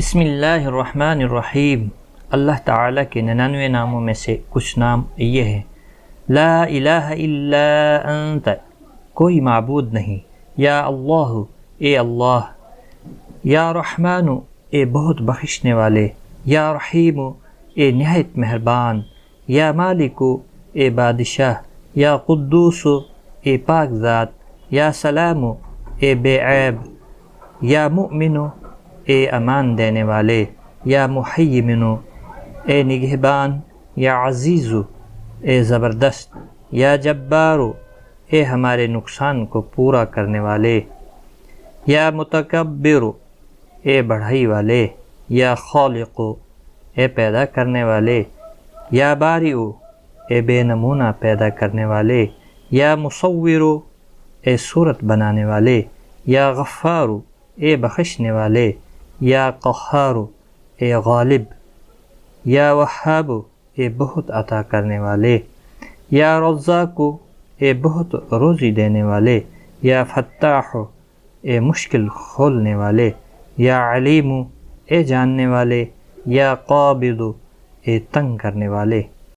بسم اللہ الرحمن الرحیم۔ اللہ تعالیٰ کے 99 ناموں میں سے کچھ نام یہ ہیں: لا الہ الا انت، کوئی معبود نہیں، یا اللہ، اے اللہ، یا رحمان، اے بہت بخشنے والے، یا رحیم، اے نہایت مہربان، یا مالک، اے بادشاہ، یا قدوس، اے پاک ذات، یا سلام، اے بے عیب، یا مؤمن، اے امان دینے والے، یا محیمن، اے نگہبان، یا عزیز، اے زبردست، یا جبار، اے ہمارے نقصان کو پورا کرنے والے، یا متکبر، اے بڑھائی والے، یا خالق، اے پیدا کرنے والے، یا بارئ، اے بے نمونہ پیدا کرنے والے، یا مصور، اے صورت بنانے والے، یا غفار، اے بخشنے والے، یا قہار، اے غالب، یا وہاب، اے بہت عطا کرنے والے، یا رزاق، اے بہت روزی دینے والے، یا فتاح، اے مشکل کھولنے والے، یا علیم، اے جاننے والے، یا قابض، اے تنگ کرنے والے۔